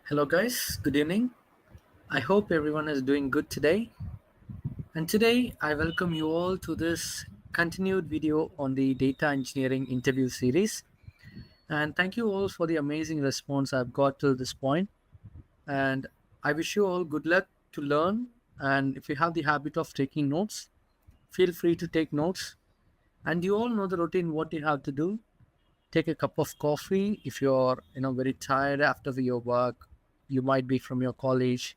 Hello, guys. Good evening. I hope everyone is doing good today. And today, I welcome you all to this continued video on the data engineering interview series. And thank you all for the amazing response I've got till this point. And I wish you all good luck to learn. And if you have the habit of taking notes, feel free to take notes. And you all know the routine, what you have to do. Take a cup of coffee if you're very tired after your work. You might be from your college,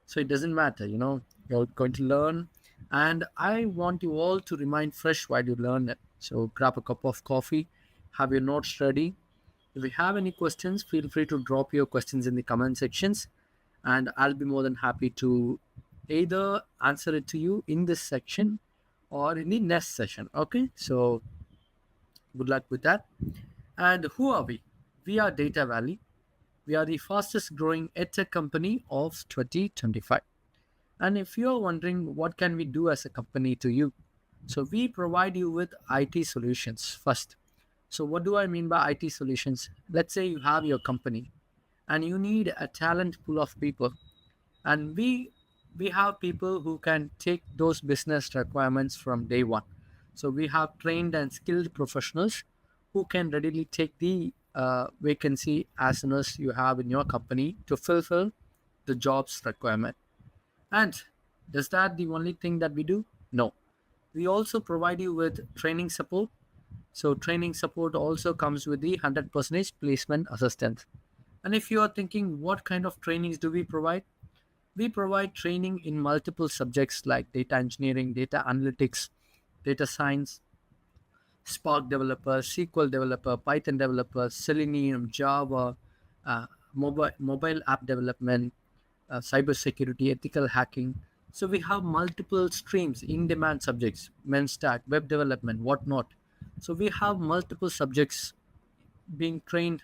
so it doesn't matter. You're going to learn, and I want you all to remain fresh while you learn it. So grab a cup of coffee, have your notes ready. If you have any questions, feel free to drop your questions in the comment sections, and I'll be more than happy to either answer it to you in this section or in the next session. Okay, so good luck with that. And who are we? We are Data Valley. We are the fastest growing edtech company of 2025. And if you're wondering what can we do as a company to you, so we provide you with IT solutions first. So what do I mean by IT solutions? Let's say you have your company and you need a talent pool of people, and we have people who can take those business requirements from day one. So we have trained and skilled professionals who can readily take the vacancy as soon as you have in your company to fulfill the job's requirement. And is that the only thing that we do? No. We also provide you with training support. So training support also comes with the 100% placement assistance. And if you are thinking what kind of trainings do we provide? We provide training in multiple subjects like data engineering, data analytics, data science, Spark developer, SQL developer, Python developer, Selenium, Java, mobile app development, cybersecurity, ethical hacking. So we have multiple streams, in-demand subjects, menstack, web development, whatnot. So we have multiple subjects being trained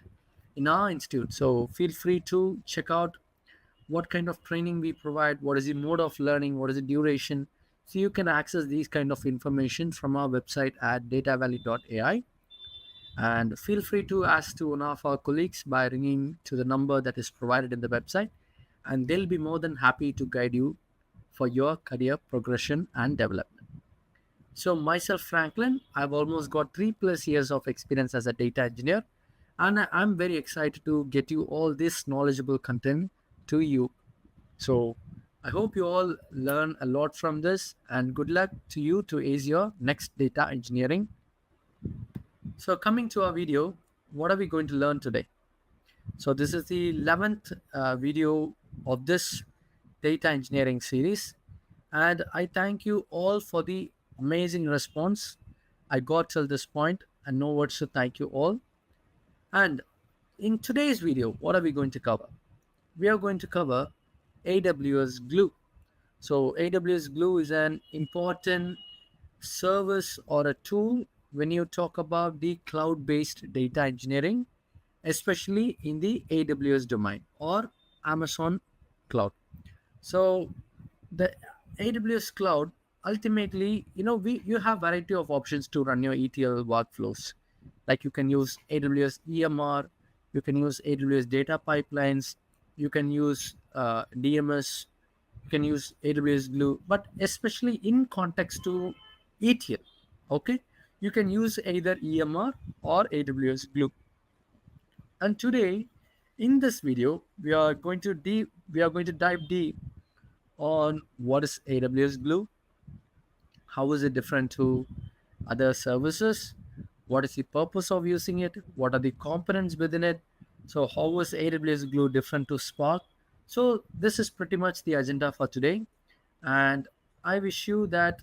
in our institute. So feel free to check out what kind of training we provide, what is the mode of learning, what is the duration. So you can access these kind of information from our website at Datavalley.ai. And feel free to ask to one of our colleagues by ringing to the number that is provided in the website, and they'll be more than happy to guide you for your career progression and development. So myself, Franklin, I've almost got 3+ years of experience as a data engineer, and I'm very excited to get you all this knowledgeable content to you. So I hope you all learn a lot from this, and good luck to you to ace your next data engineering. So coming to our video, what are we going to learn today? So this is the 11th video of this data engineering series, and I thank you all for the amazing response I got till this point, and no words to thank you all. And in today's video, what are we going to cover? We are going to cover AWS Glue. So AWS Glue is an important service or a tool when you talk about the cloud-based data engineering, especially in the AWS domain or Amazon cloud. So the AWS cloud, ultimately, you have variety of options to run your ETL workflows. Like you can use AWS EMR, you can use AWS data pipelines, you can use DMS, you can use AWS Glue, but especially in context to ETL, okay, you can use either EMR or AWS Glue. And today, in this video, we are going to dive deep on what is AWS Glue, how is it different to other services, what is the purpose of using it, what are the components within it, so how is AWS Glue different to Spark. So this is pretty much the agenda for today, and I wish you that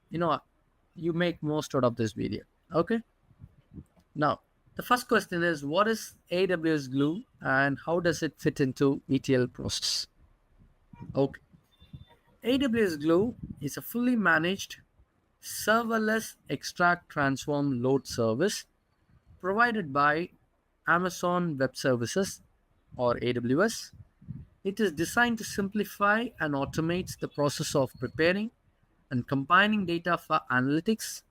you know you make most out of this video. Okay, now the first question is, what is AWS Glue and how does it fit into ETL process? Okay, AWS Glue is a fully managed serverless extract transform load service provided by Amazon Web Services or AWS. It is designed to simplify and automate the process of preparing and combining data for analytics,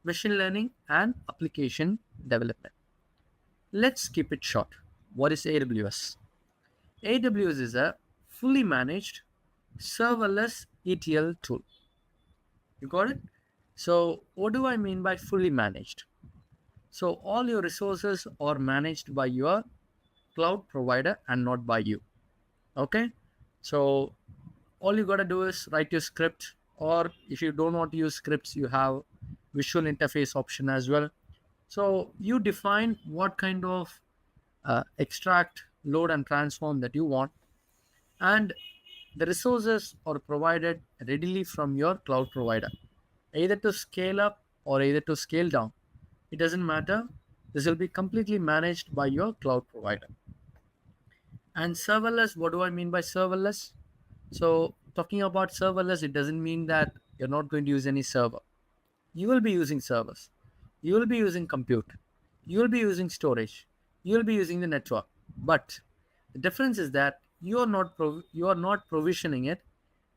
machine learning, and application development. Let's keep it short. What is AWS? AWS is a fully managed serverless ETL tool. You got it? So, what do I mean by fully managed? So, all your resources are managed by your cloud provider and not by you. Okay? So, all you got to do is write your script, or if you don't want to use scripts, you have visual interface option as well. So, you define what kind of extract, load, and transform that you want, and the resources are provided readily from your cloud provider, either to scale up or either to scale down. It doesn't matter. This will be completely managed by your cloud provider. And serverless, what do I mean by serverless? So, talking about serverless, it doesn't mean that you're not going to use any server. You will be using servers. You will be using compute. You will be using storage. You will be using the network. But the difference is that you are not provisioning it,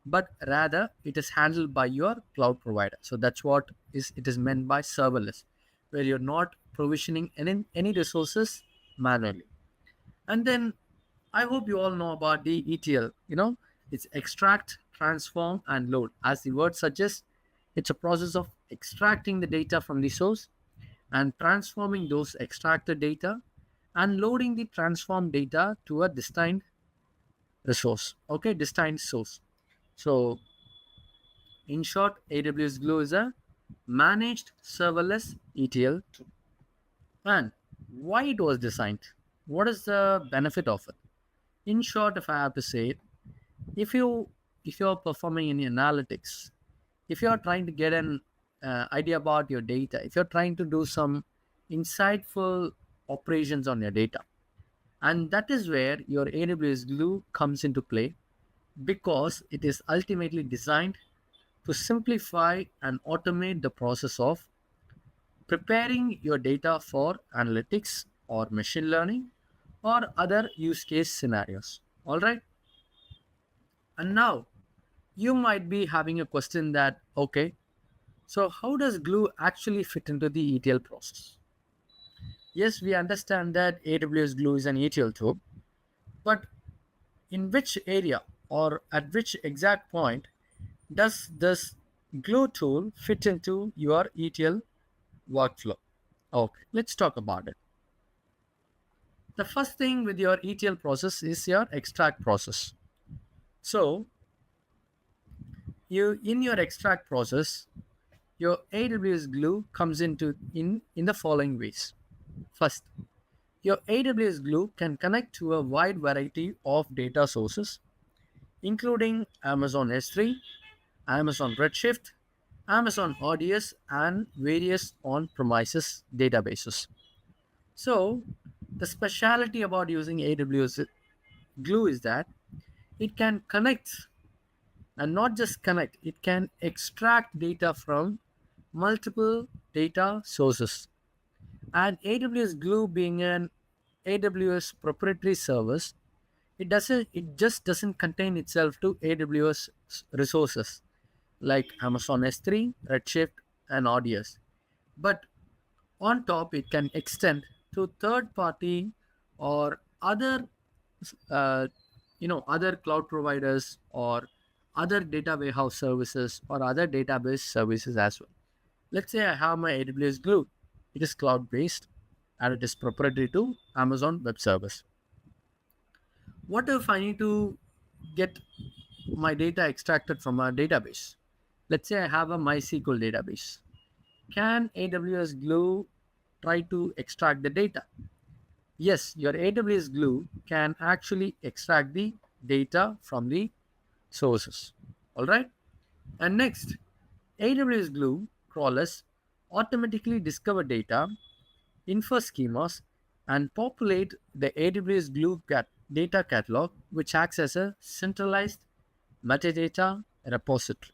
but rather it is handled by your cloud provider. So that's what is it is meant by serverless, where you're not provisioning any resources manually. And then I hope you all know about the ETL. It's extract, transform, and load. As the word suggests, it's a process of extracting the data from the source and transforming those extracted data and loading the transformed data to a destined resource. Okay, destined source. So, in short, AWS Glue is a managed serverless ETL tool. And why it was designed? What is the benefit of it? In short, if I have to say it, if you if you're performing any analytics, if you're trying to get an idea about your data, if you're trying to do some insightful operations on your data, and that is where your AWS Glue comes into play, because it is ultimately designed to simplify and automate the process of preparing your data for analytics or machine learning or other use case scenarios. All right. And now you might be having a question that, okay, so how does Glue actually fit into the ETL process? Yes, we understand that AWS Glue is an ETL tool, but in which area or at which exact point does this Glue tool fit into your ETL workflow? Okay, let's talk about it. The first thing with your ETL process is your extract process. So, you in your extract process, your AWS Glue comes in the following ways. First, your AWS Glue can connect to a wide variety of data sources, including Amazon S3, Amazon Redshift, Amazon ODS, and various on-premises databases. So, the specialty about using AWS Glue is that it can connect, and not just connect, it can extract data from multiple data sources. And AWS Glue being an AWS proprietary service, it just doesn't contain itself to AWS resources like Amazon S3, Redshift, and ODS. But on top, it can extend to third party or uh, other cloud providers or other data warehouse services or other database services as well. Let's say I have my AWS Glue. It is cloud based and it is proprietary to Amazon Web Service. What if I need to get my data extracted from a database? Let's say I have a MySQL database. Can AWS Glue try to extract the data? Yes, your AWS Glue can actually extract the data from the sources. All right. And next, AWS Glue crawlers automatically discover data, infer schemas, and populate the AWS Glue data catalog, which acts as a centralized metadata repository.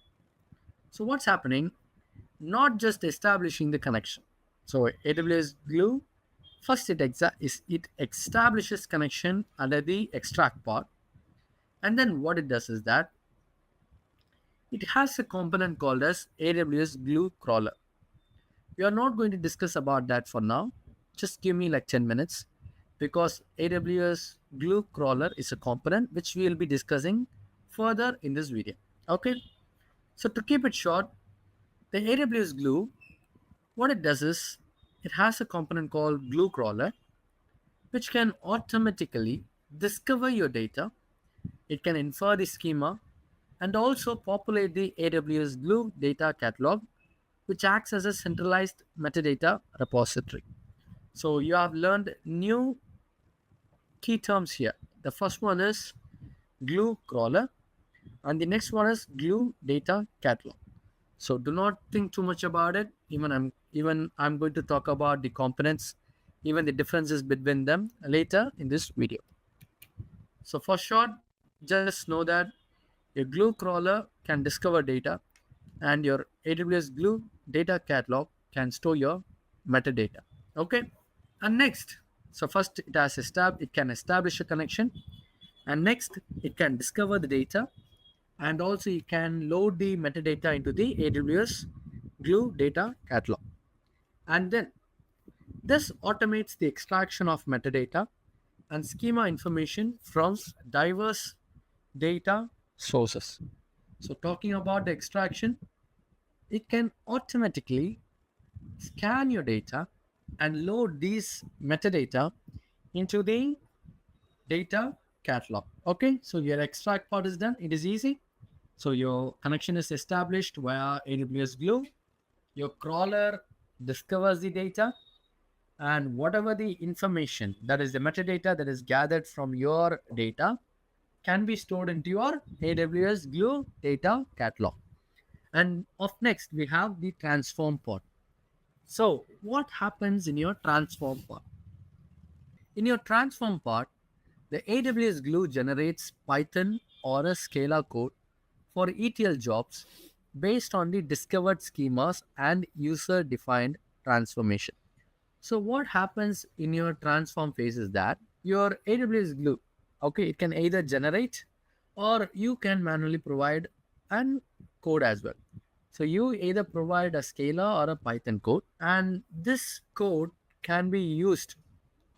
So, what's happening? Not just establishing the connection. So, AWS Glue first it establishes connection under the extract part, and then what it does is that it has a component called as AWS Glue crawler. We are not going to discuss about that for now. Just give me like 10 minutes, because AWS Glue crawler is a component which we will be discussing further in this video. Okay, so to keep it short, the AWS Glue, what it does is it has a component called Glue crawler which can automatically discover your data. It can infer the schema and also populate the AWS Glue data catalog, which acts as a centralized metadata repository. So you have learned new key terms here. The first one is Glue crawler, and the next one is Glue data catalog. So do not think too much about it. Even I'm going to talk about the components, even the differences between them later in this video. So for short, just know that your Glue crawler can discover data, and your AWS Glue data catalog can store your metadata. Okay, and next, so first it can establish a connection, and next it can discover the data, and also you can load the metadata into the AWS Glue data catalog, and then this automates the extraction of metadata and schema information from diverse data sources. So talking about the extraction, it can automatically scan your data and load these metadata into the data catalog. Okay, so your extract part is done. It is easy. So your connection is established via AWS Glue. Your crawler discovers the data, and whatever the information, that is the metadata that is gathered from your data, can be stored into your AWS Glue data catalog. And up next, we have the transform part. So what happens in your transform part? In your transform part, the AWS Glue generates Python or a Scala code for ETL jobs based on the discovered schemas and user-defined transformation. So what happens in your transform phase is that your AWS Glue, okay, it can either generate or you can manually provide an code as well. So you either provide a Scala or a Python code, and this code can be used,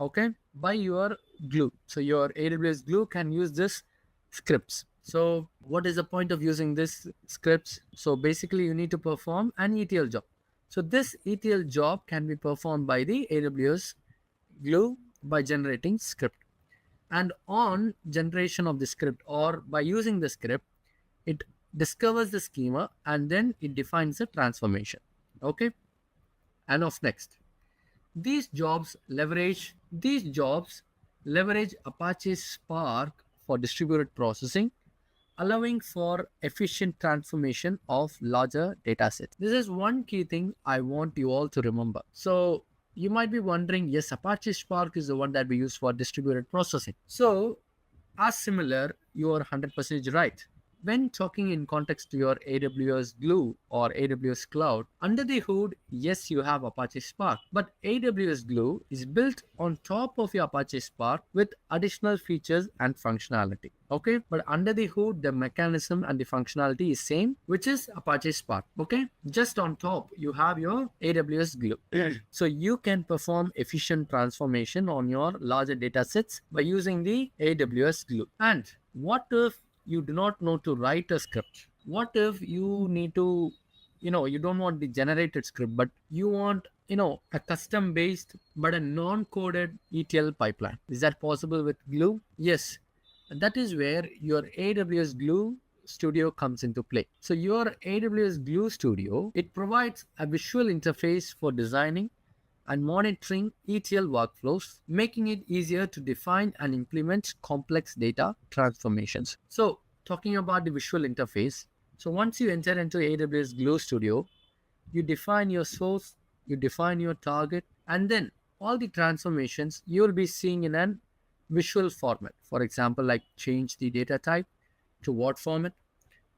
okay, by your Glue. So your AWS Glue can use this scripts. So what is the point of using this scripts? So basically you need to perform an ETL job. So this ETL job can be performed by the AWS Glue by generating script. And on generation of the script, or by using the script, it discovers the schema and then it defines the transformation. Okay. And of next, these jobs leverage Apache Spark for distributed processing, allowing for efficient transformation of larger data sets. This is one key thing I want you all to remember. So you might be wondering, yes, Apache Spark is the one that we use for distributed processing. So as similar, you are 100% right. When talking in context to your AWS Glue or AWS Cloud, under the hood, yes, you have Apache Spark, but AWS Glue is built on top of your Apache Spark with additional features and functionality. Okay, but under the hood, the mechanism and the functionality is same, which is Apache Spark. Okay, just on top, you have your AWS Glue. So you can perform efficient transformation on your larger data sets by using the AWS Glue. And what if you do not know to write a script? What if you need to, you don't want the generated script, but you want, a custom based but a non-coded ETL pipeline? Is that possible with Glue? Yes. That is where your AWS Glue Studio comes into play. So your AWS Glue Studio, it provides a visual interface for designing and monitoring ETL workflows, making it easier to define and implement complex data transformations. So talking about the visual interface, so once you enter into AWS Glue Studio, you define your source, you define your target, and then all the transformations you will be seeing in an visual format. For example, like change the data type to what format.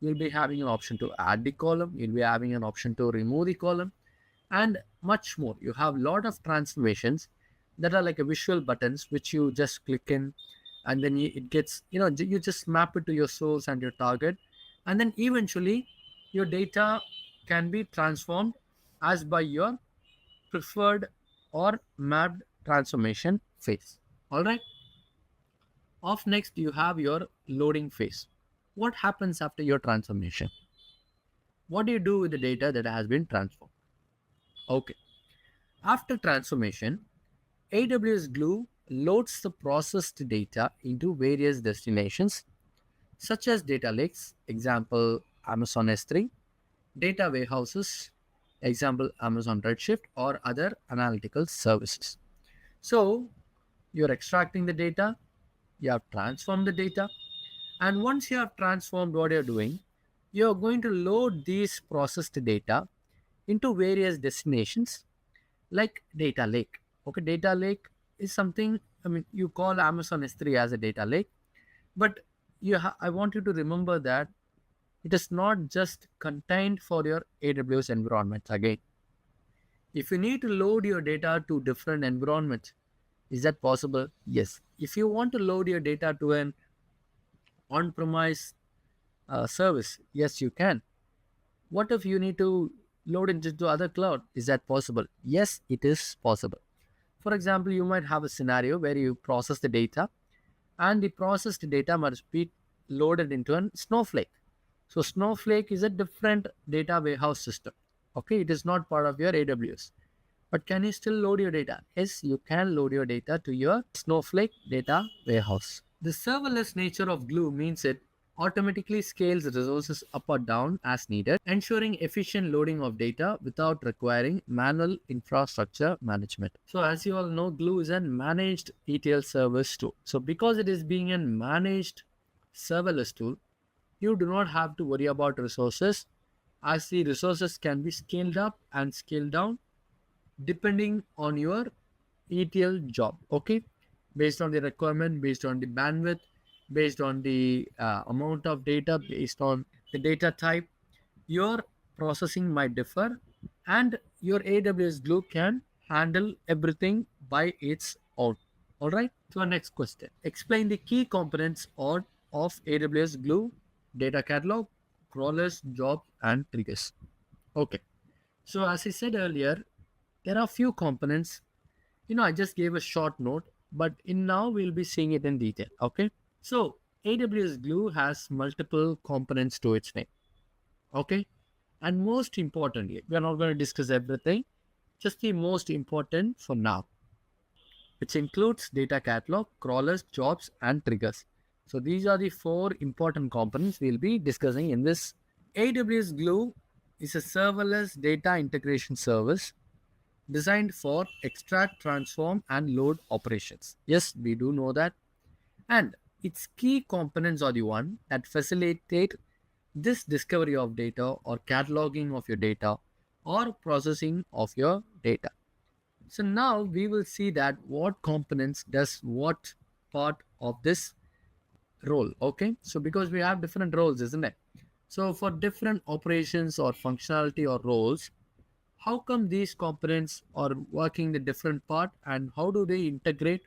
You'll be having an option to add the column. You'll be having an option to remove the column, and much more. You have a lot of transformations that are like a visual buttons which you just click in, and then it gets, you just map it to your source and your target, and then eventually your data can be transformed as by your preferred or mapped transformation phase. All right. Off next, you have your loading phase. What happens after your transformation? What do you do with the data that has been transformed? Okay. After transformation, AWS Glue loads the processed data into various destinations such as data lakes, example Amazon S3, data warehouses, example Amazon Redshift, or other analytical services. So you're extracting the data, you have transformed the data, and once you have transformed what you're doing, you're going to load these processed data into various destinations like data lake. Okay, data lake is something, I mean, you call Amazon S3 as a data lake, but I want you to remember that it is not just contained for your AWS environments. Again, if you need to load your data to different environments, is that possible? Yes. If you want to load your data to an on-premise service, yes, you can. What if you need to load it into other cloud? Is that possible? Yes, it is possible. For example, you might have a scenario where you process the data and the processed data must be loaded into a Snowflake. So Snowflake is a different data warehouse system. Okay, it is not part of your AWS. But can you still load your data? Yes, you can load your data to your Snowflake data warehouse. The serverless nature of Glue means it automatically scales resources up or down as needed, ensuring efficient loading of data without requiring manual infrastructure management. So, as you all know, Glue is a managed ETL service tool. So, because it is being a managed serverless tool, you do not have to worry about resources, as the resources can be scaled up and scaled down depending on your ETL job. Okay, based on the requirement, based on the bandwidth, based on the amount of data, based on the data type, your processing might differ, and your AWS Glue can handle everything by its own. All right. So, our next question: explain the key components of AWS Glue: data catalog, crawlers, jobs, and triggers. Okay. So, as I said earlier, there are few components. I just gave a short note, but in now we'll be seeing it in detail. Okay. So AWS Glue has multiple components to its name. Okay. And most importantly, we are not going to discuss everything, just the most important for now, which includes data catalog, crawlers, jobs, and triggers. So these are the four important components we'll be discussing in this. AWS Glue is a serverless data integration service designed for extract, transform, and load operations. Yes, we do know that. And its key components are the one that facilitate this discovery of data or cataloging of your data or processing of your data. So now we will see that what components does what part of this role. Okay. So because we have different roles, isn't it? So for different operations or functionality or roles, how come these components are working the different part and how do they integrate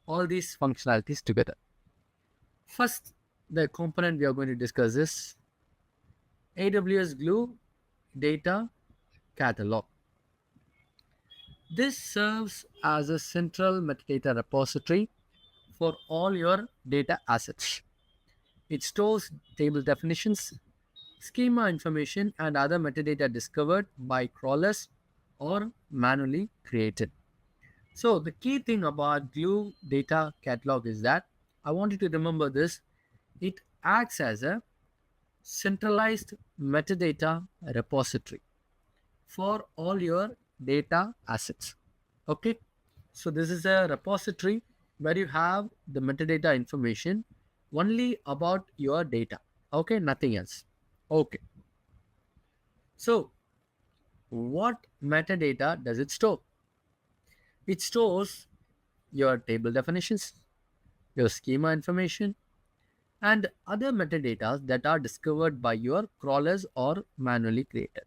all these functionalities together? First, the component we are going to discuss is AWS Glue Data Catalog. This serves as a central metadata repository for all your data assets. It stores table definitions, schema information, and other metadata discovered by crawlers or manually created. So the key thing about Glue Data Catalog is that I want you to remember this. It acts as a centralized metadata repository for all your data assets. Okay. So this is a repository where you have the metadata information only about your data. Okay. Nothing else. Okay. So what metadata does it store? It stores your table definitions, your schema information, and other metadata that are discovered by your crawlers or manually created.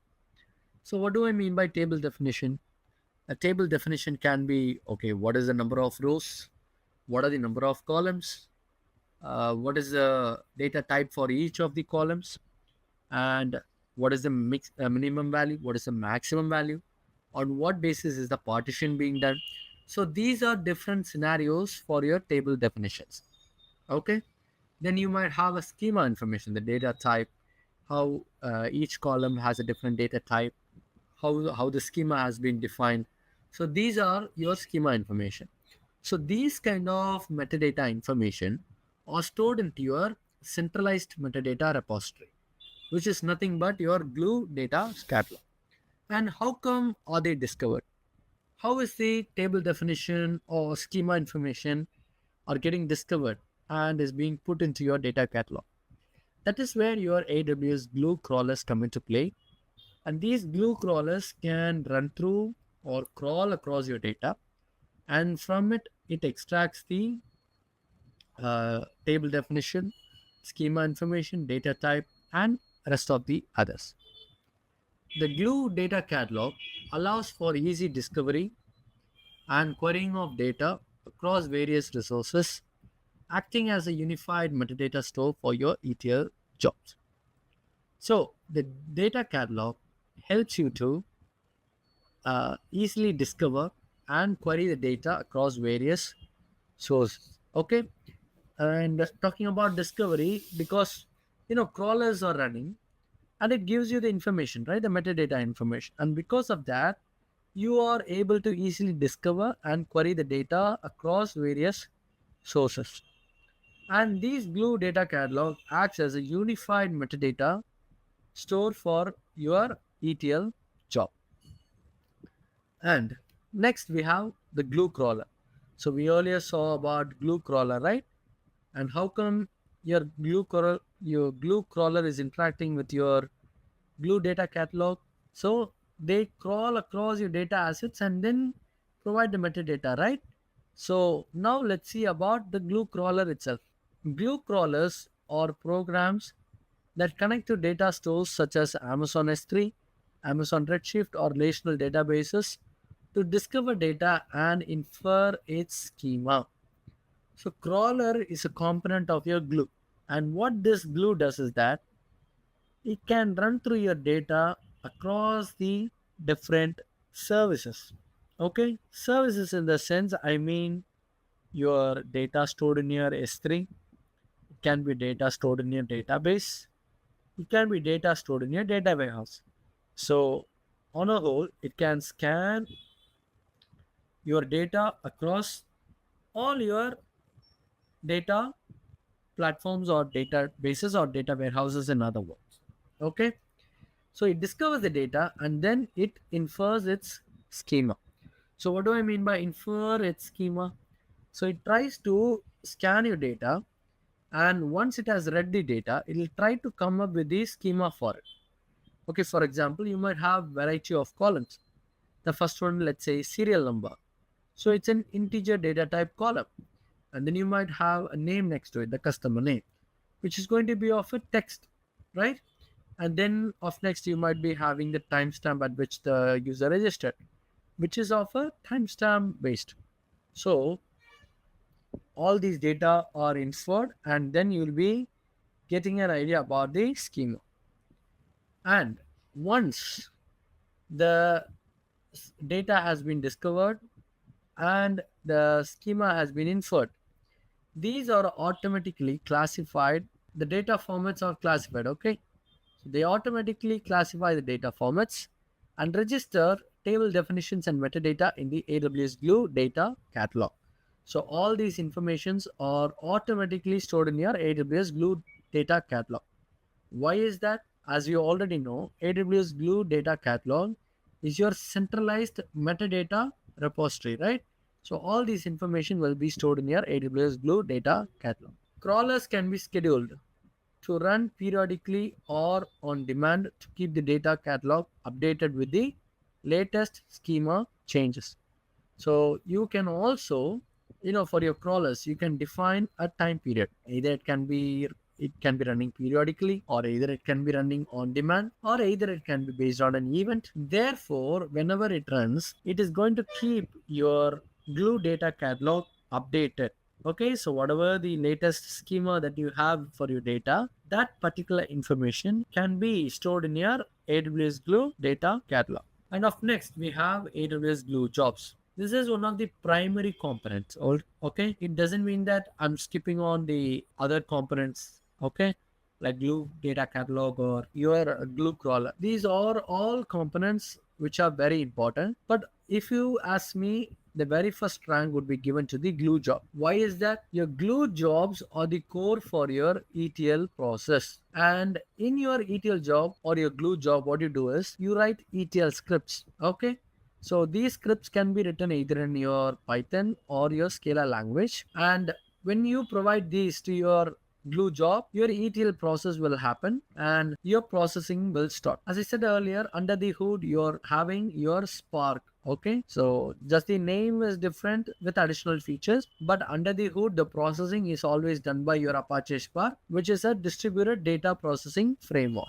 So, what do I mean by table definition? A table definition can be okay, what is the number of rows? What are the number of columns? What is the data type for each of the columns? And what is the minimum value? What is the maximum value? On what basis is the partition being done? So these are different scenarios for your table definitions. Okay. Then you might have a schema information, the data type, how each column has a different data type, how the schema has been defined. So these are your schema information. So these kind of metadata information are stored into your centralized metadata repository, which is nothing but your Glue data catalog. And how come are they discovered? How is the table definition or schema information are getting discovered and is being put into your data catalog? That is where your AWS Glue crawlers come into play. And these Glue crawlers can run through or crawl across your data, and from it, it extracts the table definition, schema information, data type, and rest of the others. The Glue data catalog allows for easy discovery and querying of data across various resources, acting as a unified metadata store for your ETL jobs. So, the data catalog helps you to easily discover and query the data across various sources. Okay, and talking about discovery, because crawlers are running and it gives you the information, right, the metadata information, and because of that you are able to easily discover and query the data across various sources. And these Glue data catalog acts as a unified metadata store for your ETL job. And next we have the Glue crawler. So we earlier saw about Glue crawler, right? And how come your Glue crawler is interacting with your Glue data catalog? So they crawl across your data assets and then provide the metadata, right? So now let's see about the Glue crawler itself. Glue crawlers are programs that connect to data stores such as Amazon S3, Amazon Redshift, or relational databases to discover data and infer its schema. So crawler is a component of your Glue. And what this Glue does is that it can run through your data across the different services. Okay, services in the sense, I mean your data stored in your S3, it can be data stored in your database, it can be data stored in your data warehouse. So on a whole, it can scan your data across all your data platforms or databases or data warehouses, in other words. Okay, so it discovers the data and then it infers its schema. So what do I mean by infer its schema? So it tries to scan your data, and once it has read the data, it will try to come up with the schema for it. Okay, for example, you might have variety of columns. The first one, let's say serial number. So it's an integer data type column. And then you might have a name next to it, the customer name, which is going to be of a text, right? And then of next you might be having the timestamp at which the user registered, which is of a timestamp based. So all these data are inferred and then you'll be getting an idea about the schema. And once the data has been discovered and the schema has been inferred, these are automatically classified. The data formats are classified. Okay, so they automatically classify the data formats and register table definitions and metadata in the AWS Glue data catalog. So all these informations are automatically stored in your AWS Glue data catalog. Why is that? As you already know, AWS Glue data catalog is your centralized metadata repository, right? So all these information will be stored in your AWS Glue data catalog. Crawlers can be scheduled to run periodically or on demand to keep the data catalog updated with the latest schema changes. So you can also, for your crawlers, you can define a time period. Either it can be running periodically, or either it can be running on demand, or either it can be based on an event. Therefore, whenever it runs, it is going to keep your Glue data catalog updated. Okay, so whatever the latest schema that you have for your data, that particular information can be stored in your AWS Glue data catalog. And up next, we have AWS Glue jobs. This is one of the primary components. Okay, it doesn't mean that I'm skipping on the other components. Okay, like Glue data catalog or your Glue crawler. These are all components which are very important. But if you ask me, the very first rank would be given to the Glue job. Why is that? Your Glue jobs are the core for your ETL process. And in your ETL job or your Glue job, what you do is you write ETL scripts. Okay, so these scripts can be written either in your Python or your Scala language. And when you provide these to your Glue job, your ETL process will happen and your processing will start. As I said earlier, under the hood, you're having your Spark. Okay, so just the name is different with additional features, but under the hood, the processing is always done by your Apache Spark, which is a distributed data processing framework.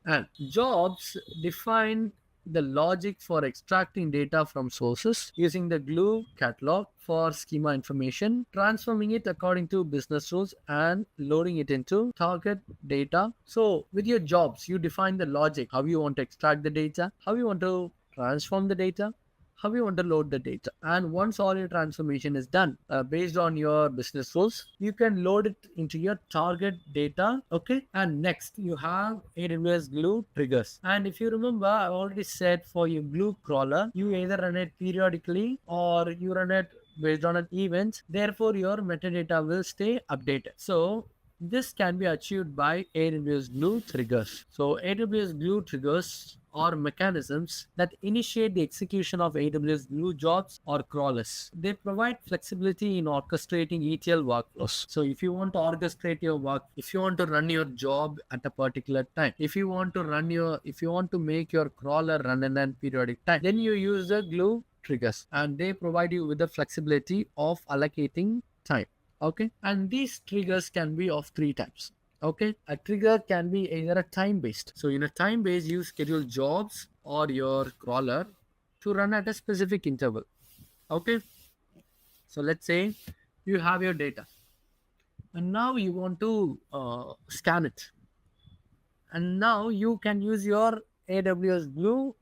And jobs define the logic for extracting data from sources using the Glue catalog for schema information, transforming it according to business rules, and loading it into target data. So, with your jobs, you define the logic, how you want to extract the data, how you want to transform the data, how you want to load the data. And once all your transformation is done, based on your business rules, you can load it into your target data. Okay, and next you have AWS Glue triggers. And if you remember, I already said for your Glue crawler, you either run it periodically or you run it based on an event. Therefore your metadata will stay updated. So this can be achieved by AWS Glue triggers. So AWS Glue triggers are mechanisms that initiate the execution of AWS Glue jobs or crawlers. They provide flexibility in orchestrating ETL workflows. So if you want to orchestrate your work, if you want to run your job at a particular time, if you want to make your crawler run in a periodic time, then you use the Glue triggers and they provide you with the flexibility of allocating time. Okay, and these triggers can be of three types. Okay, a trigger can be either a time based. So in a time based, you schedule jobs or your crawler to run at a specific interval. Okay, so let's say you have your data and now you want to scan it, and now you can use your AWS Glue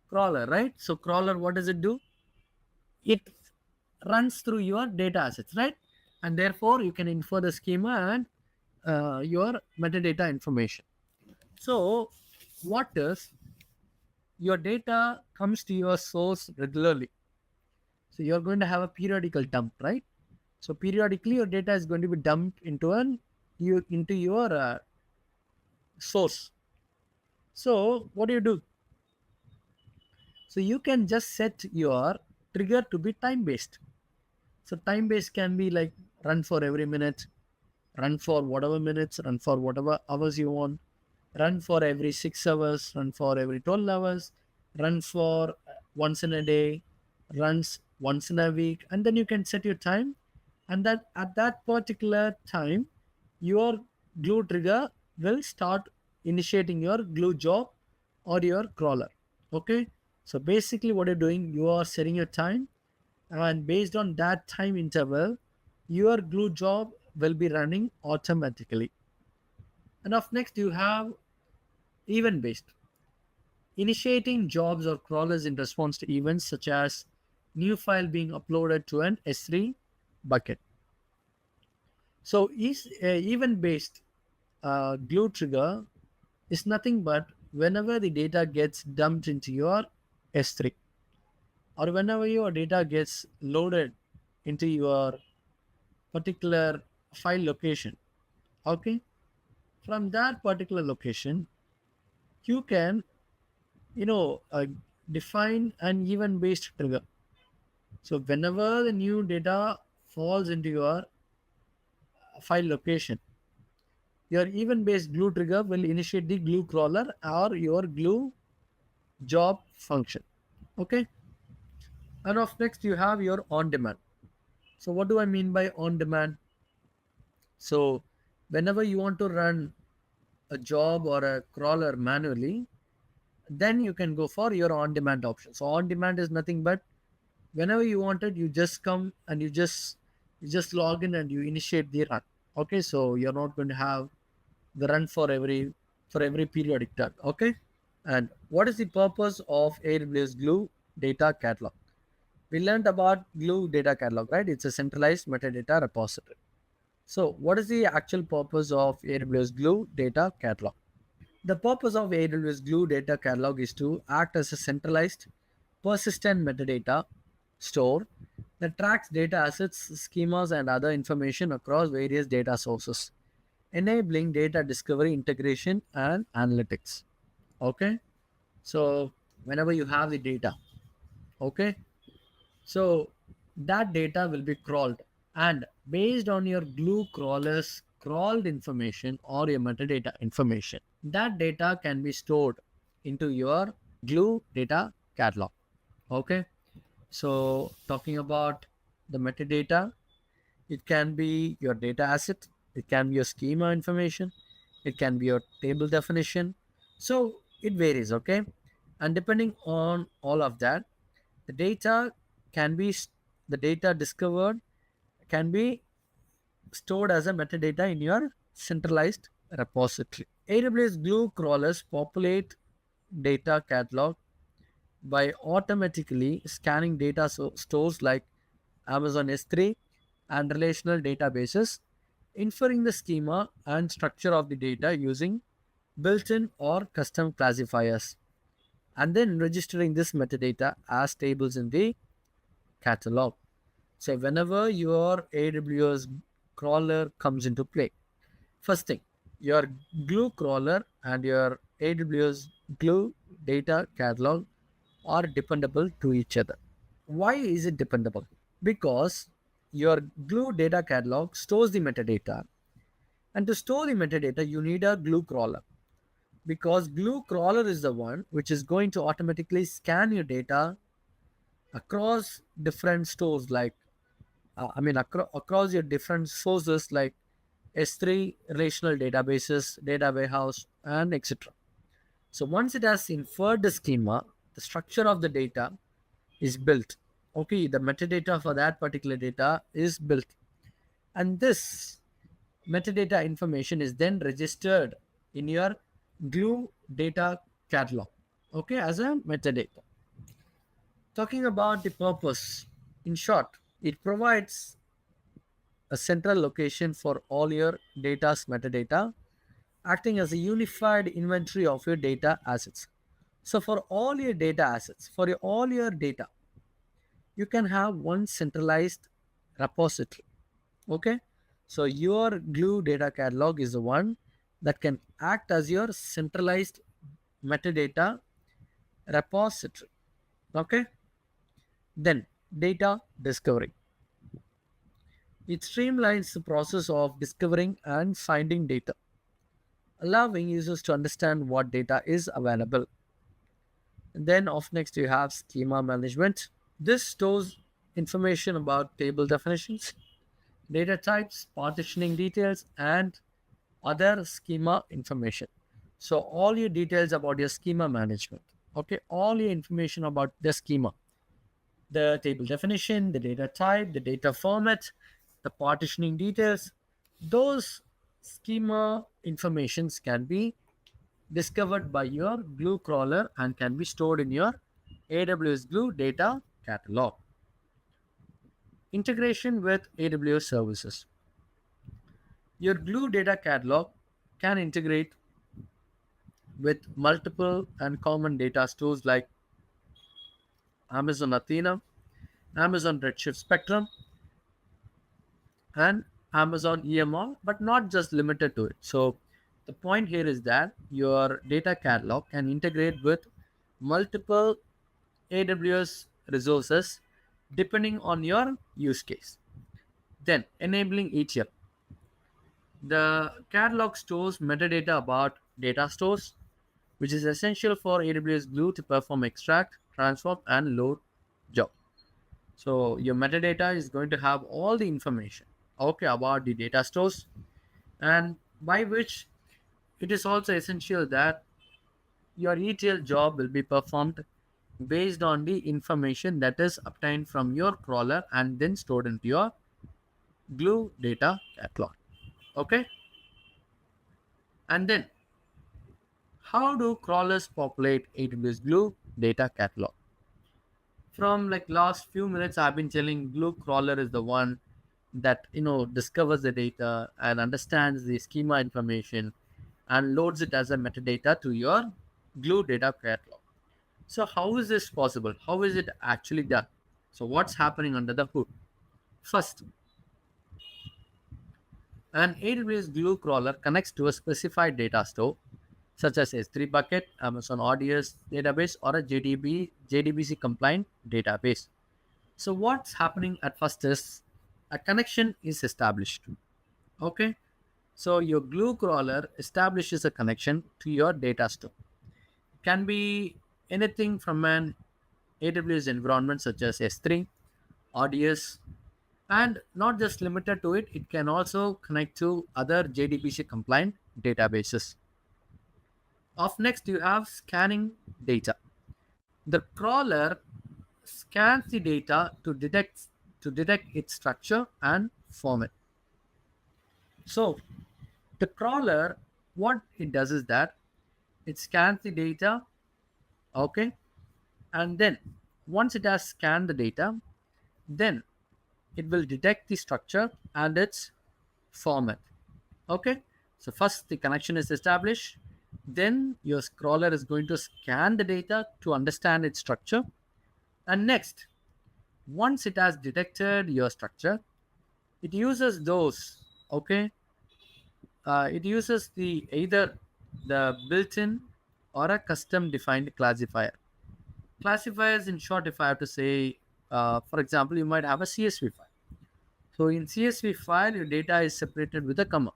crawler, right? So crawler, what does it do? It runs through your data assets, right? And therefore you can infer the schema and your metadata information. So what is your data comes to your source regularly. So you're going to have a periodical dump, right? So periodically your data is going to be dumped into your source. So what do? So you can just set your trigger to be time based. So time based can be like run for every minute, run for whatever minutes, run for whatever hours you want, run for every 6 hours, run for every 12 hours, run for once in a day, runs once in a week, and then you can set your time. And that at that particular time, your Glue trigger will start initiating your Glue job or your crawler. Okay, so basically, what you're doing, you are setting your time, and based on that time interval, your Glue job will be running automatically. And of next, you have event based, initiating jobs or crawlers in response to events such as new file being uploaded to an S3 bucket. So is event based Glue trigger is nothing but whenever the data gets dumped into your S3 or whenever your data gets loaded into your particular file location. Okay, from that particular location you can define an event based trigger. So whenever the new data falls into your file location, your event based Glue trigger will initiate the Glue crawler or your Glue job function. Okay, and of next you have your on demand. So what do I mean by on demand? So whenever you want to run a job or a crawler manually, then you can go for your on demand option. So on demand is nothing but whenever you want it, you just come and you just log in and you initiate the run. Okay, so you're not going to have the run for every periodic time. Okay, and what is the purpose of AWS Glue data catalog? We learned about Glue data catalog, right? It's a centralized metadata repository. So, what is the actual purpose of AWS Glue data catalog? The purpose of AWS Glue data catalog is to act as a centralized, persistent metadata store that tracks data assets, schemas, and other information across various data sources, enabling data discovery, integration, and analytics. Okay, so whenever you have the data, okay, so that data will be crawled, and based on your Glue crawler's crawled information or your metadata information, that data can be stored into your Glue data catalog. Okay, so talking about the metadata, it can be your data asset, it can be your schema information, it can be your table definition. So it varies, okay? And depending on all of that, the data can be the data discovered can be stored as a metadata in your centralized repository. AWS Glue crawlers populate data catalog by automatically scanning data stores like Amazon S3 and relational databases, inferring the schema and structure of the data using built-in or custom classifiers, and then registering this metadata as tables in the catalog. So whenever your AWS crawler comes into play, first thing, your Glue crawler and your AWS Glue data catalog are dependable to each other. Why is it dependable? Because your Glue data catalog stores the metadata, and to store the metadata, you need a Glue crawler, because Glue crawler is the one which is going to automatically scan your data across different stores, like across your different sources like S3, relational databases, data warehouse, and etc. So once it has inferred the schema, the structure of the data is built. Okay, the metadata for that particular data is built, and this metadata information is then registered in your Glue data catalog, okay, as a metadata. Talking about the purpose, in short, it provides a central location for all your data's metadata, acting as a unified inventory of your data assets. So for all your data assets, all your data, you can have one centralized repository. Okay, so your Glue data catalog is the one that can act as your centralized metadata repository. Okay, then data discovery. It streamlines the process of discovering and finding data, allowing users to understand what data is available. And then off next you have schema management. This stores information about table definitions, data types, partitioning details, and other schema information. So all your details about your schema management, okay, all your information about the schema, the table definition, the data type, the data format, the partitioning details, those schema informations can be discovered by your Glue crawler and can be stored in your AWS Glue data catalog. Integration with AWS services. Your Glue data catalog can integrate with multiple and common data stores like Amazon Athena, Amazon Redshift Spectrum, and Amazon EMR, but not just limited to it. So, the point here is that your data catalog can integrate with multiple AWS resources depending on your use case. Then, enabling ETL. The catalog stores metadata about data stores, which is essential for AWS Glue to perform extract, transform, and load job. So your metadata is going to have all the information, okay, about the data stores, and by which it is also essential that your ETL job will be performed based on the information that is obtained from your crawler and then stored into your Glue data catalog. Okay, and then how do crawlers populate AWS Glue data catalog? From like last few minutes, I've been telling Glue crawler is the one that discovers the data and understands the schema information and loads it as a metadata to your Glue data catalog. So how is this possible? How is it actually done? So what's happening under the hood? First, an AWS Glue crawler connects to a specified data store, such as S3 bucket, Amazon ODS database, or a JDBC compliant database. So what's happening at first is a connection is established. Okay, so your Glue crawler establishes a connection to your data store. It can be anything from an AWS environment such as S3, ODS, and not just limited to it, it can also connect to other JDBC compliant databases. Of next, you have scanning data. The crawler scans the data to detect its structure and format. So the crawler, what it does is that it scans the data, okay, and then once it has scanned the data, then it will detect the structure and its format. Okay, so first the connection is established, then your crawler is going to scan the data to understand its structure, and next, once it has detected your structure, it uses those, okay, it uses the either the built-in or a custom defined classifier. Classifiers, in short, if I have to say, for example, you might have a CSV file. So in CSV file, your data is separated with a comma,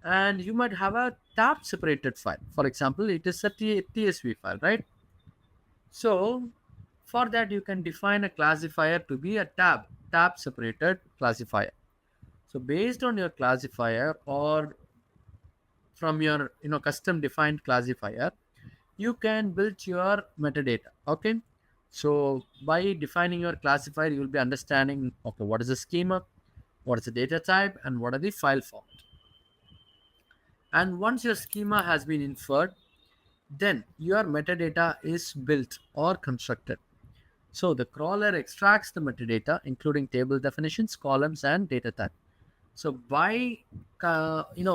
and you might have a tab separated file. For example, it is a TSV file, right? So for that, you can define a classifier to be a tab separated classifier. So based on your classifier or from your custom defined classifier, you can build your metadata. Okay, so by defining your classifier, you will be understanding, okay, what is the schema, what is the data type, and what are the file format. And once your schema has been inferred, then your metadata is built or constructed. So the crawler extracts the metadata, including table definitions, columns, and data type. So by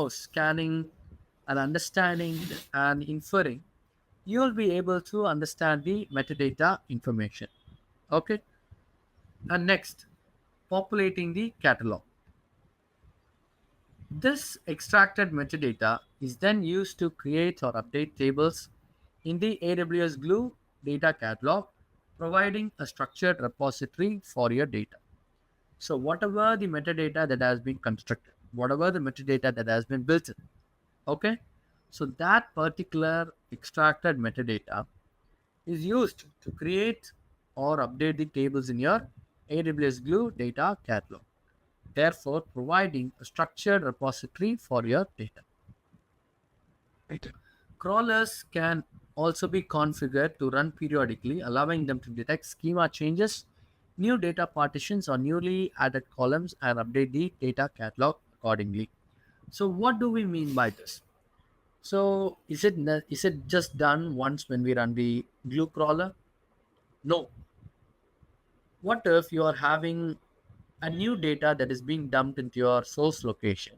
scanning and understanding and inferring, you will be able to understand the metadata information. Okay, and next, populating the catalog. This extracted metadata is then used to create or update tables in the AWS Glue data catalog, providing a structured repository for your data. So whatever the metadata that has been constructed, whatever the metadata that has been built in, okay, so that particular extracted metadata is used to create or update the tables in your AWS Glue data catalog, therefore providing a structured repository for your data. Right. Crawlers can also be configured to run periodically, allowing them to detect schema changes, new data partitions, or newly added columns and update the data catalog accordingly. So what do we mean by this? So is it just done once when we run the Glue crawler? No. What if you are having a new data that is being dumped into your source location,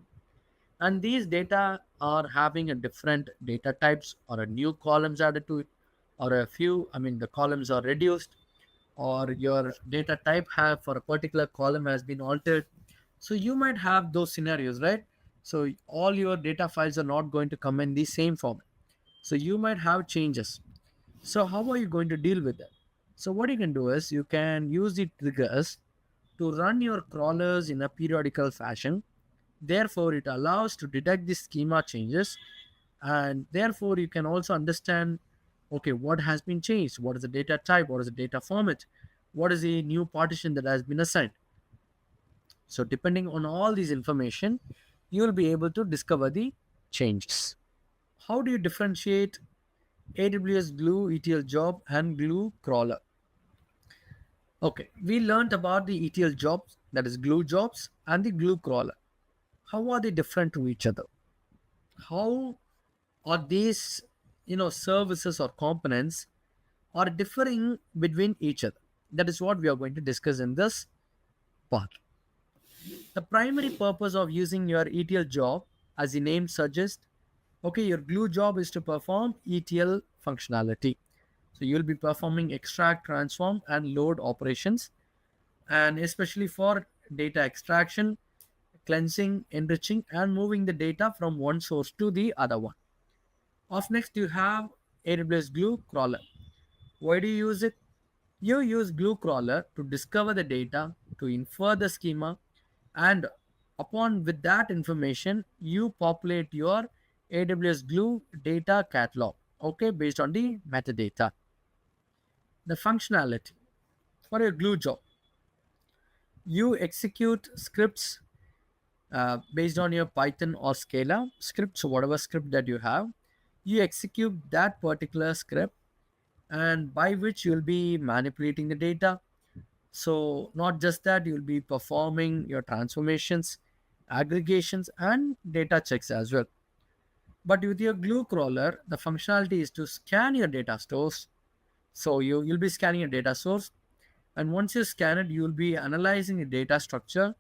and these data are having a different data types or a new columns added to it, or a few, I mean, the columns are reduced, or your data type have for a particular column has been altered. So you might have those scenarios, right? So all your data files are not going to come in the same format, so you might have changes. So how are you going to deal with that? So what you can do is you can use the triggers to run your crawlers in a periodical fashion. Therefore, it allows to detect the schema changes, and therefore you can also understand, okay, what has been changed, what is the data type, what is the data format, what is the new partition that has been assigned. So depending on all these information, you will be able to discover the changes. How do you differentiate AWS Glue ETL job and Glue crawler? Okay, we learned about the ETL jobs, that is Glue jobs, and the Glue crawler. How are they different to each other? How are these services or components are differing between each other? That is what we are going to discuss in this part. The primary purpose of using your ETL job, as the name suggests, okay, your glue job is to perform ETL functionality. So you'll be performing extract, transform, and load operations, and especially for data extraction, cleansing, enriching, and moving the data from one source to the other one. Of next, you have AWS Glue crawler. Why do you use it? You use Glue crawler to discover the data, to infer the schema, and upon with that information, you populate your AWS Glue data catalog, okay, based on the metadata. The functionality for your Glue job, you execute scripts based on your Python or Scala scripts, whatever script that you have. You execute that particular script, and by which you'll be manipulating the data. So not just that, you'll be performing your transformations, aggregations, and data checks as well. But with your Glue crawler, the functionality is to scan your data stores. So you'll be scanning your data source, and once you scan it, you'll be analyzing the data structure,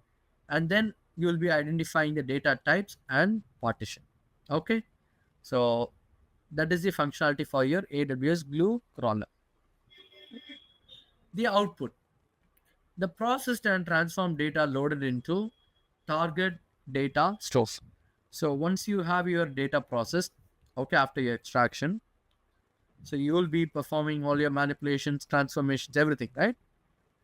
and then you'll be identifying the data types and partition. Okay, so that is the functionality for your AWS Glue crawler. The output, the processed and transformed data loaded into target data stores. So once you have your data processed, okay, after your extraction, so you will be performing all your manipulations, transformations, everything, right?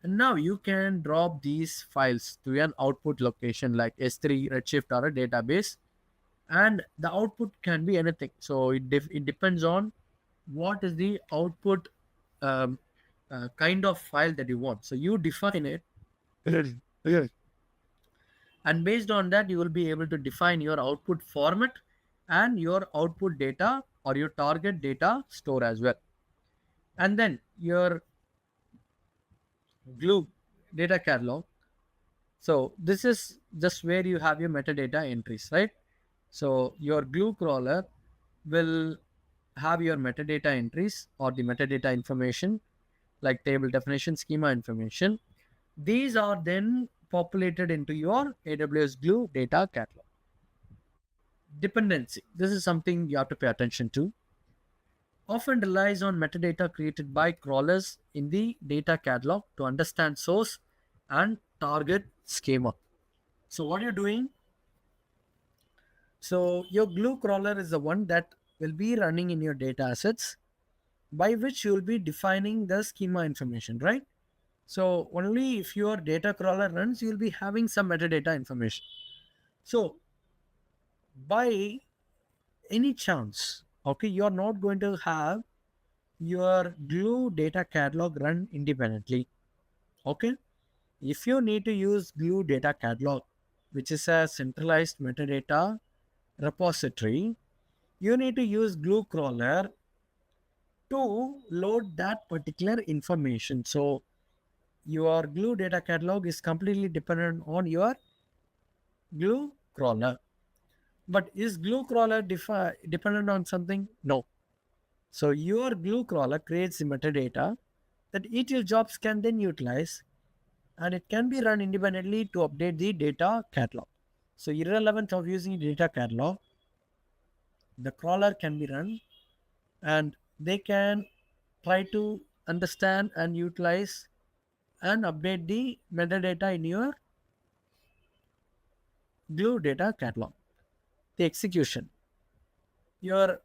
And now you can drop these files to an output location like S3, Redshift, or a database, and the output can be anything. So it depends on what is the output um, kind of file that you want. So you define it, and based on that, you will be able to define your output format and your output data or your target data store as well. And then your Glue data catalog. So this is just where you have your metadata entries, right? So your Glue crawler will have your metadata entries or the metadata information like table definition, schema information. These are then populated into your AWS Glue data catalog. Dependency. This is something you have to pay attention to. Often relies on metadata created by crawlers in the data catalog to understand source and target schema. So what you're doing, so your Glue crawler is the one that will be running in your data assets, by which you will be defining the schema information, right? So only if your data crawler runs, you'll be having some metadata information. So by any chance, okay, you're not going to have your Glue data catalog run independently. Okay, if you need to use Glue data catalog, which is a centralized metadata repository, you need to use Glue crawler to load that particular information. So your Glue data catalog is completely dependent on your Glue crawler. But is Glue crawler dependent on something? No. So your Glue crawler creates the metadata that ETL jobs can then utilize, and it can be run independently to update the data catalog. So irrelevant of using data catalog, the crawler can be run, and they can try to understand and utilize and update the metadata in your Glue data catalog. The execution, your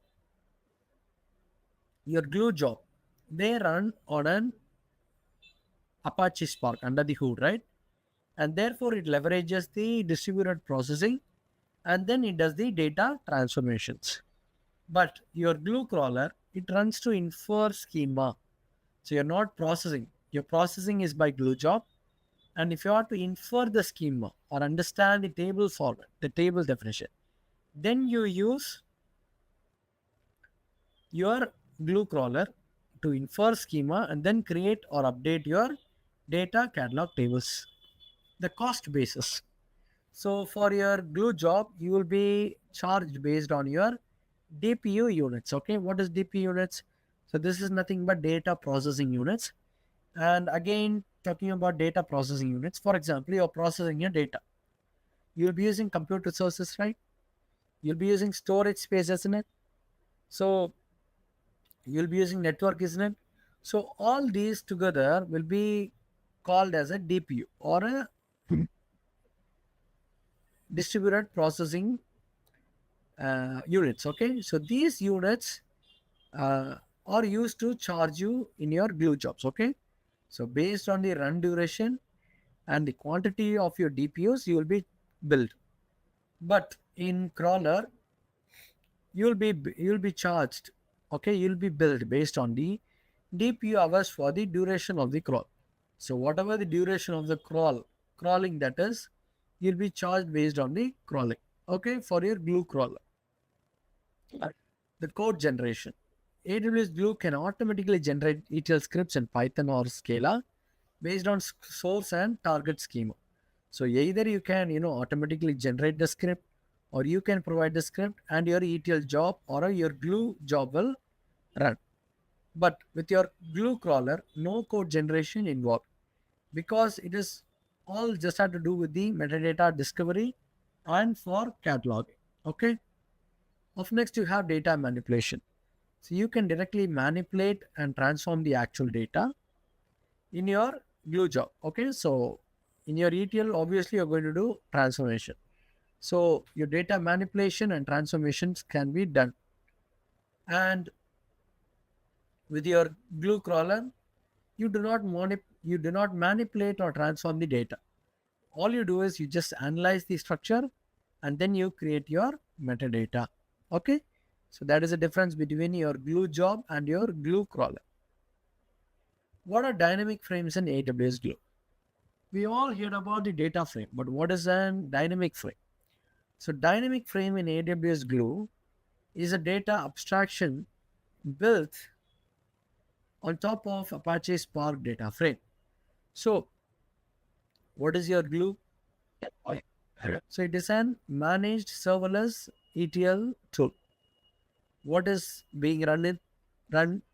Glue job, they run on an Apache Spark under the hood, right? And therefore it leverages the distributed processing, and then it does the data transformations. But your Glue crawler, it runs to infer schema. So you're not processing. Your processing is by Glue job. And if you are to infer the schema or understand the table format, the table definition, then you use your Glue crawler to infer schema and then create or update your data catalog tables. The cost basis. So for your Glue job, you will be charged based on your DPU units. Okay, what is DPU units? So this is nothing but data processing units. And again, talking about data processing units, for example, you're processing your data. You'll be using compute resources, right? You'll be using storage space, isn't it? So you'll be using network, isn't it? So all these together will be called as a DPU or a distributed processing units. Okay, so these units uh, are used to charge you in your glue jobs. Okay, so based on the run duration and the quantity of your DPUs, you will be billed. But in crawler, you'll be charged. Okay, you'll be billed based on the DPU hours for the duration of the crawl. So whatever the duration of the crawling that is, you'll be charged based on the crawling. Okay, for your glue crawler. The code generation. AWS Glue can automatically generate ETL scripts in Python or Scala based on source and target schema. So either you can, automatically generate the script, or you can provide the script and your ETL job or your Glue job will run. But with your Glue crawler, no code generation involved because it is all just have to do with the metadata discovery and for cataloging. Okay. Of next, you have data manipulation. So you can directly manipulate and transform the actual data in your glue job. Okay, so in your ETL, obviously you're going to do transformation. So your data manipulation and transformations can be done. And with your glue crawler, you do not manipulate or transform the data. All you do is you just analyze the structure and then you create your metadata. Okay, so that is the difference between your glue job and your glue crawler. What are dynamic frames in AWS Glue? We all heard about the data frame, but what is a dynamic frame? So, dynamic frame in AWS Glue is a data abstraction built on top of Apache Spark data frame. So, what is your Glue? So, it is an managed serverless ETL tool. What is being run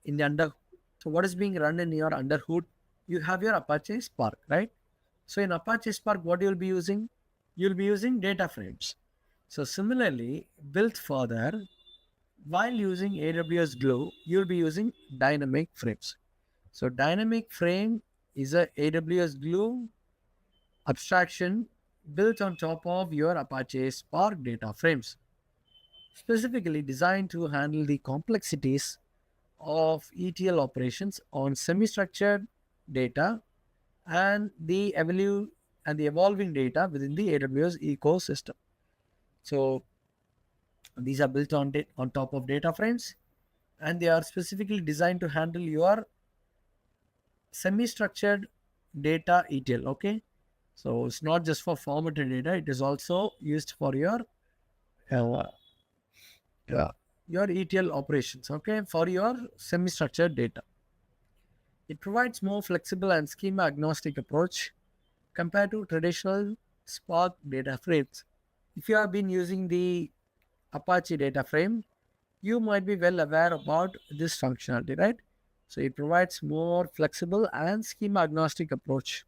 in the under? So, what is being run in your under hood? You have your Apache Spark, right? So in Apache Spark, what you'll be using? You'll be using data frames. So similarly, built further, while using AWS Glue, you'll be using dynamic frames. So dynamic frame is a AWS Glue abstraction built on top of your Apache Spark data frames, specifically designed to handle the complexities of ETL operations on semi-structured data and the evolving data within the AWS ecosystem. So these are built on top of data frames, and they are specifically designed to handle your semi-structured data ETL. Okay, so it's not just for formatted data; it is also used for uh, uh, your ETL operations. Okay, for your semi-structured data. It provides more flexible and schema agnostic approach compared to traditional Spark data frames. If you have been using the Apache data frame, you might be well aware about this functionality, right? So it provides more flexible and schema agnostic approach.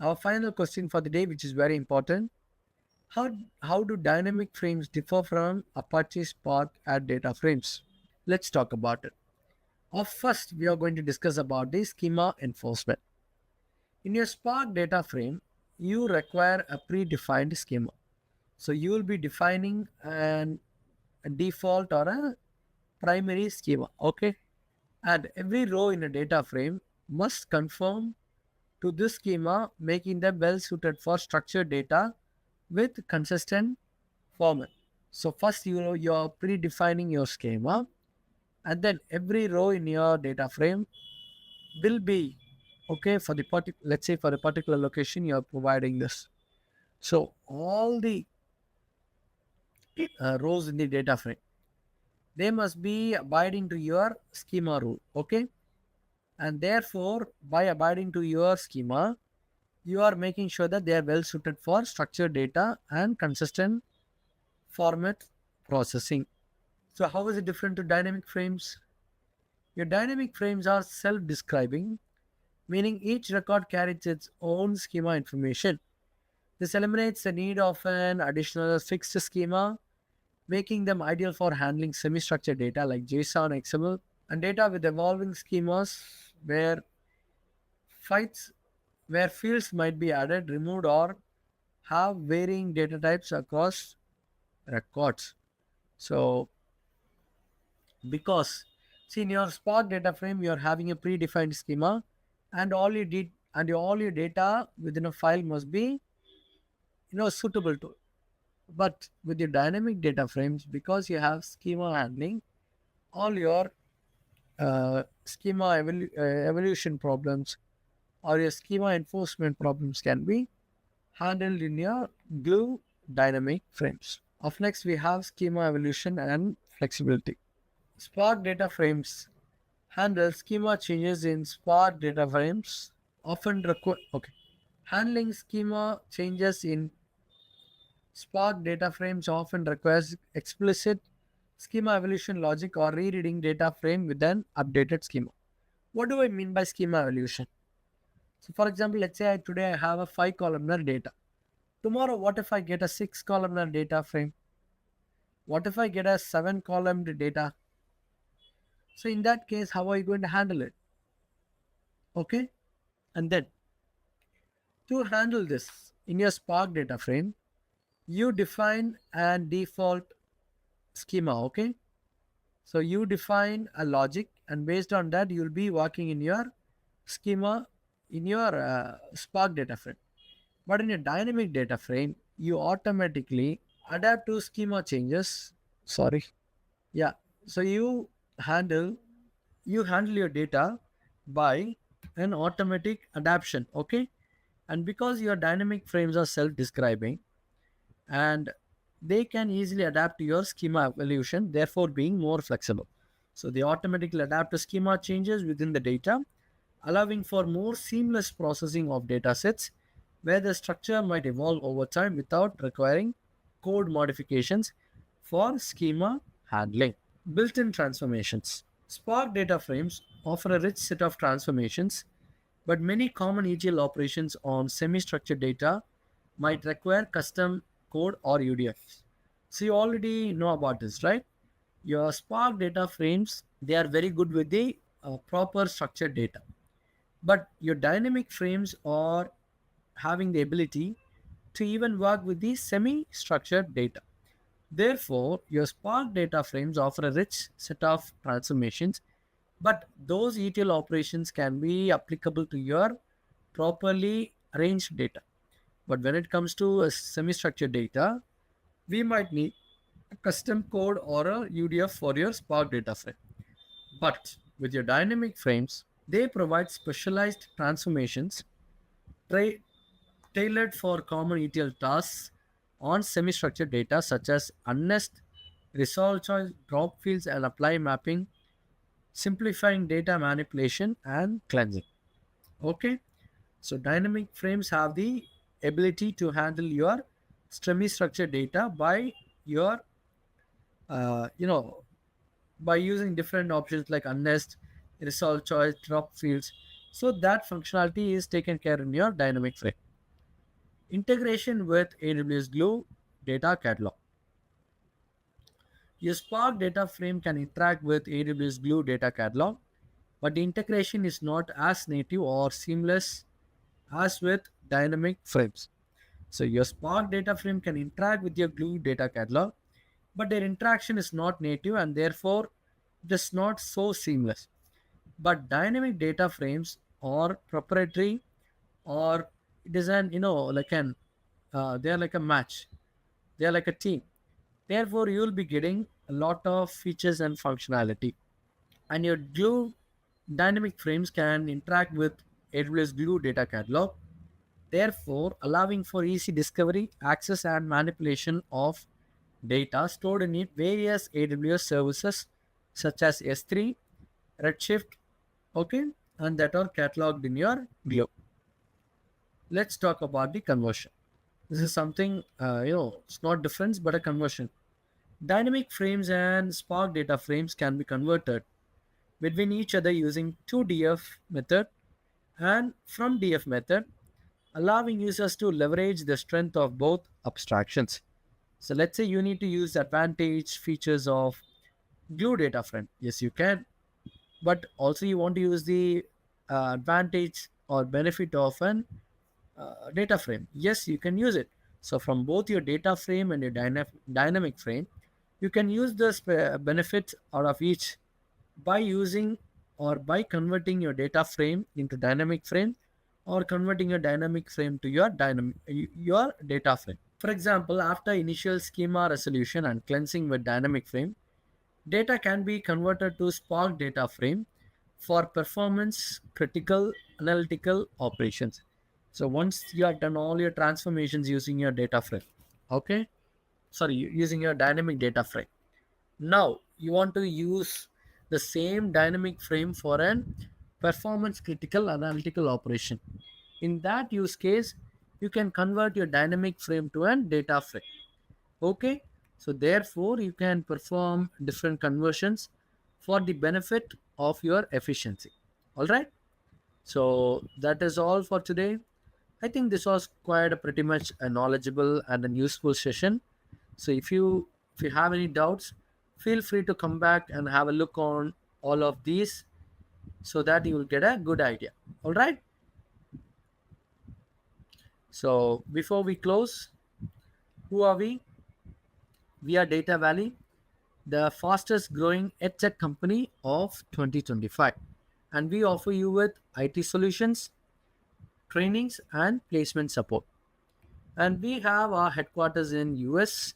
Our final question for the day, which is very important, how, how do dynamic frames differ from Apache Spark and data frames? Let's talk about it. First, we are going to discuss about the schema enforcement. In your Spark data frame, you require a predefined schema. So you will be defining a default or a primary schema. Okay. And every row in a data frame must conform to this schema, making them well suited for structured data with consistent format. So first you're predefining your schema, and then every row in your data frame will be okay for the let's say for a particular location you're providing this. So all the rows in the data frame, they must be abiding to your schema rule. Okay, and therefore by abiding to your schema, you are making sure that they are well suited for structured data and consistent format processing. So how is it different to dynamic frames? Your dynamic frames are self-describing meaning each record carries its own schema information. This eliminates the need of an additional fixed schema, making them ideal for handling semi-structured data like JSON, XML, and data with evolving schemas fights where fields might be added, removed, or have varying data types across records. So, because see in your Spark data frame, you are having a predefined schema, and all your data within a file must be suitable to. But with your dynamic data frames, because you have schema handling, all your evolution problems or your schema enforcement problems can be handled in your Glue dynamic frames. Up next, we have schema evolution and flexibility. Spark data frames handle schema changes in Spark data frames often require handling schema changes in Spark data frames often requires explicit schema evolution logic or rereading data frame with an updated schema. What do I mean by schema evolution? So, for example, let's say today I have a 5 columnar data. Tomorrow, what if I get a 6 columnar data frame? What if I get a 7 column data? So, in that case, how are you going to handle it? Okay. And then to handle this in your Spark data frame, you define an default schema. Okay. So, you define a logic, and based on that, you'll be working in your schema in your Spark data frame. But in a dynamic data frame, you automatically adapt to schema changes. Sorry. Yeah. So handle you handle your data by an automatic adaptation. Okay. And because your dynamic frames are self-describing and they can easily adapt to your schema evolution, therefore being more flexible. So they automatically adapt to schema changes within the data, allowing for more seamless processing of data sets where the structure might evolve over time without requiring code modifications for schema handling. Built-in transformations. Spark data frames offer a rich set of transformations, but many common ETL operations on semi-structured data might require custom code or UDFs. So you already know about this, right? Your Spark data frames, they are very good with the proper structured data. But your dynamic frames are having the ability to even work with the semi-structured data. Therefore, your Spark data frames offer a rich set of transformations, but those ETL operations can be applicable to your properly arranged data. But when it comes to a semi-structured data, we might need a custom code or a UDF for your Spark data frame. But with your dynamic frames, they provide specialized transformations tra- tailored for common ETL tasks on semi-structured data such as unnest, resolve choice, drop fields, and apply mapping, simplifying data manipulation and cleansing. Okay, so dynamic frames have the ability to handle your semi-structured data by your, uh, you know, by using different options like unnest, resolve choice, drop fields. So that functionality is taken care in your dynamic frame. Integration with AWS Glue data catalog. Your Spark data frame can interact with AWS Glue data catalog, but the integration is not as native or seamless as with dynamic frames. So your Spark data frame can interact with your Glue data catalog, but their interaction is not native and therefore it is not so seamless. But dynamic data frames are proprietary, or it is an like an they are like a match, they are like a team. Therefore you will be getting a lot of features and functionality. And your Glue dynamic frames can interact with AWS Glue data catalog, therefore allowing for easy discovery, access, and manipulation of data stored in various AWS services such as S3, Redshift, okay, and that are cataloged in your Glue. Let's talk about the conversion. This is something, it's not difference but a conversion. Dynamic frames and Spark data frames can be converted between each other using 2DF method and from DF method, allowing users to leverage the strength of both abstractions. So let's say you need to use advantage features of Glue data frame. Yes, you can, but also you want to use the advantage or benefit of an data frame. Yes, you can use it. So from both your data frame and your dynamic frame, you can use the benefits out of each by using or by converting your data frame into dynamic frame, or converting your dynamic frame to your data frame. For example, after initial schema resolution and cleansing with dynamic frame, data can be converted to Spark data frame for performance critical analytical operations. So once you have done all your transformations using your data frame, okay, sorry, using your dynamic data frame, now you want to use the same dynamic frame for an performance critical analytical operation. In that use case, you can convert your dynamic frame to an data frame. Okay, so therefore you can perform different conversions for the benefit of your efficiency. All right, so that is all for today. I think this was quite a pretty much a knowledgeable and a useful session. So if you have any doubts, feel free to come back and have a look on all of these so that you will get a good idea. All right, so before we close, who are we? We are Data Valley, the fastest growing edtech company of 2025, and we offer you with IT solutions, trainings, and placement support. And we have our headquarters in US,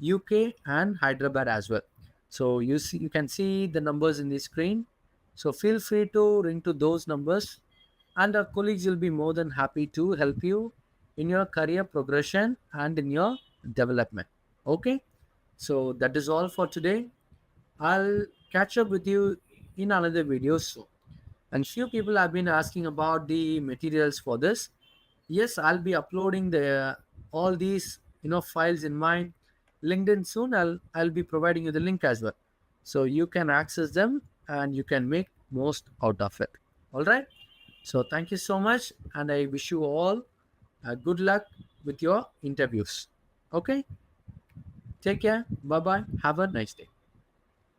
UK, and Hyderabad as well. So you can see the numbers in the screen. So feel free to ring to those numbers, and our colleagues will be more than happy to help you in your career progression and in your development. Okay, so that is all for today. I'll catch up with you in another video soon. And few people have been asking about the materials for this. Yes, I'll be uploading the all these files in my LinkedIn soon. I'll be providing you the link as well, so you can access them and you can make most out of it. All right. So thank you so much, and I wish you all good luck with your interviews. Okay. Take care. Bye bye. Have a nice day.